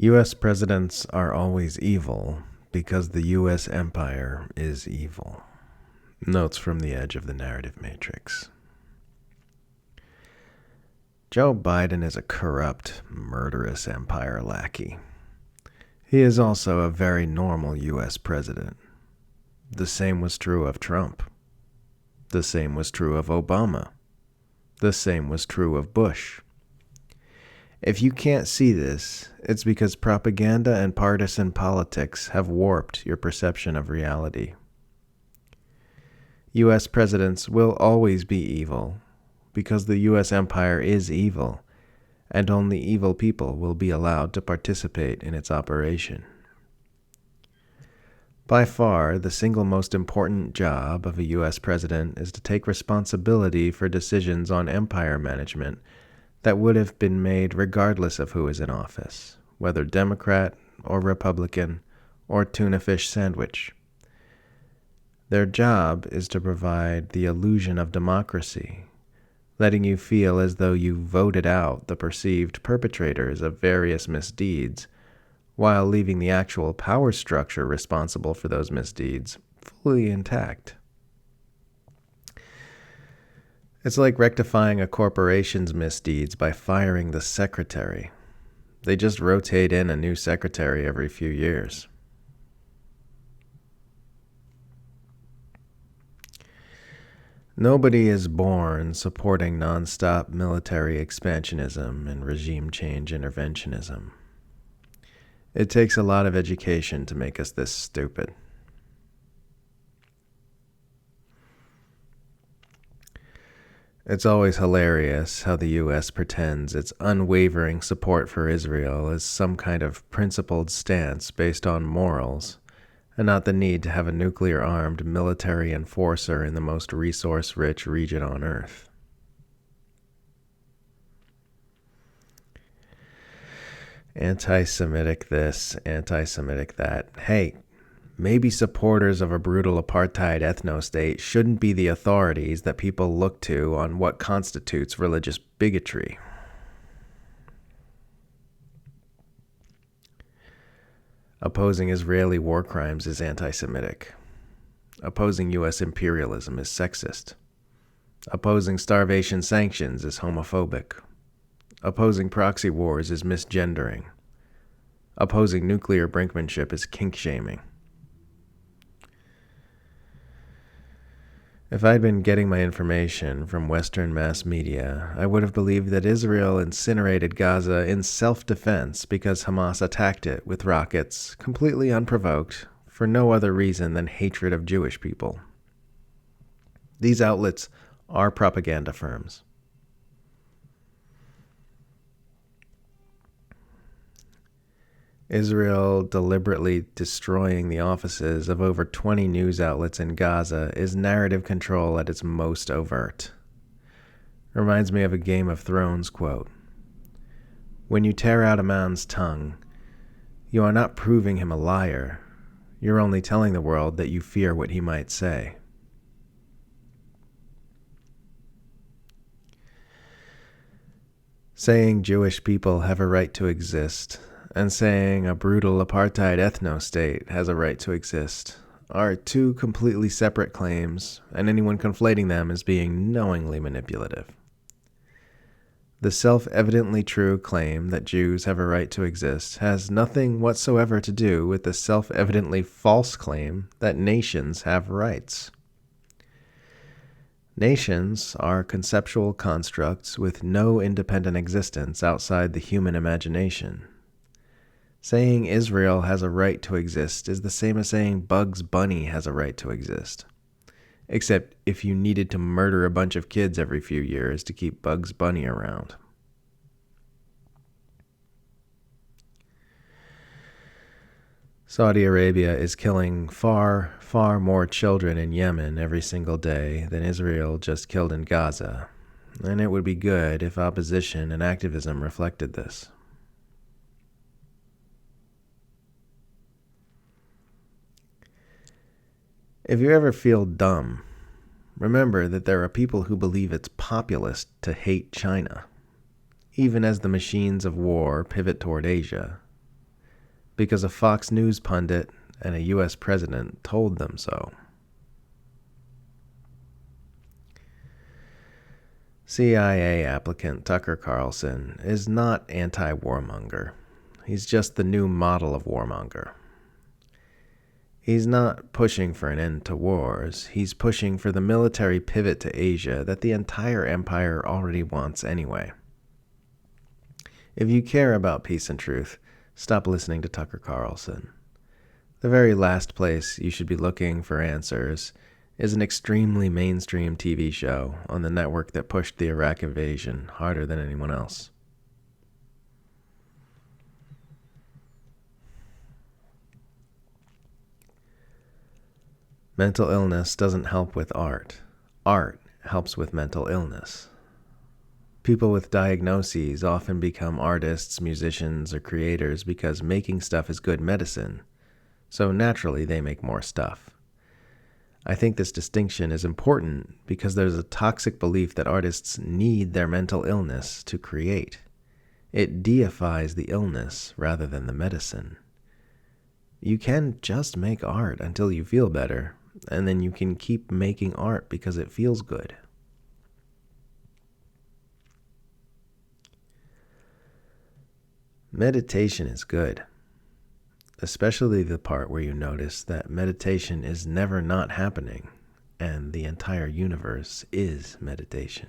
U.S. presidents are always evil because the U.S. empire is evil. Notes from the edge of the narrative matrix. Joe Biden is a corrupt, murderous empire lackey. He is also a very normal U.S. president. The same was true of Trump. The same was true of Obama. The same was true of Bush. If you can't see this, it's because propaganda and partisan politics have warped your perception of reality. U.S. presidents will always be evil because the U.S. empire is evil, and only evil people will be allowed to participate in its operation. By far, the single most important job of a U.S. president is to take responsibility for decisions on empire management that would have been made regardless of who is in office, whether Democrat or Republican or tuna fish sandwich. Their job is to provide the illusion of democracy, letting you feel as though you voted out the perceived perpetrators of various misdeeds, while leaving the actual power structure responsible for those misdeeds fully intact. It's like rectifying a corporation's misdeeds by firing the secretary. They just rotate in a new secretary every few years. Nobody is born supporting nonstop military expansionism and regime change interventionism. It takes a lot of education to make us this stupid. It's always hilarious how the U.S. pretends its unwavering support for Israel is some kind of principled stance based on morals, and not the need to have a nuclear-armed military enforcer in the most resource-rich region on Earth. Anti-Semitic this, anti-Semitic that. Hey, maybe supporters of a brutal apartheid ethno-state shouldn't be the authorities that people look to on what constitutes religious bigotry. Opposing Israeli war crimes is anti-Semitic. Opposing U.S. imperialism is sexist. Opposing starvation sanctions is homophobic. Opposing proxy wars is misgendering. Opposing nuclear brinkmanship is kink-shaming. If I'd been getting my information from Western mass media, I would have believed that Israel incinerated Gaza in self-defense because Hamas attacked it with rockets, completely unprovoked, for no other reason than hatred of Jewish people. These outlets are propaganda firms. Israel deliberately destroying the offices of over 20 news outlets in Gaza is narrative control at its most overt. Reminds me of a Game of Thrones quote. When you tear out a man's tongue, you are not proving him a liar. You're only telling the world that you fear what he might say. Saying Jewish people have a right to exist and saying a brutal apartheid ethno-state has a right to exist are two completely separate claims, and anyone conflating them is being knowingly manipulative. The self-evidently true claim that Jews have a right to exist has nothing whatsoever to do with the self-evidently false claim that nations have rights. Nations are conceptual constructs with no independent existence outside the human imagination. Saying Israel has a right to exist is the same as saying Bugs Bunny has a right to exist. Except if you needed to murder a bunch of kids every few years to keep Bugs Bunny around. Saudi Arabia is killing far, far more children in Yemen every single day than Israel just killed in Gaza, and it would be good if opposition and activism reflected this. If you ever feel dumb, remember that there are people who believe it's populist to hate China, even as the machines of war pivot toward Asia. because a Fox News pundit and a U.S. president told them so. CIA applicant Tucker Carlson is not anti-warmonger. He's just the new model of warmonger. He's not pushing for an end to wars. He's pushing for the military pivot to Asia that the entire empire already wants anyway. If you care about peace and truth, stop listening to Tucker Carlson. The very last place you should be looking for answers is an extremely mainstream TV show on the network that pushed the Iraq invasion harder than anyone else. Mental illness doesn't help with art. Art helps with mental illness. People with diagnoses often become artists, musicians, or creators because making stuff is good medicine, so naturally they make more stuff. I think this distinction is important because there's a toxic belief that artists need their mental illness to create. It deifies the illness rather than the medicine. You can just make art until you feel better, and then you can keep making art because it feels good. Meditation is good, especially the part where you notice that meditation is never not happening, and the entire universe is meditation.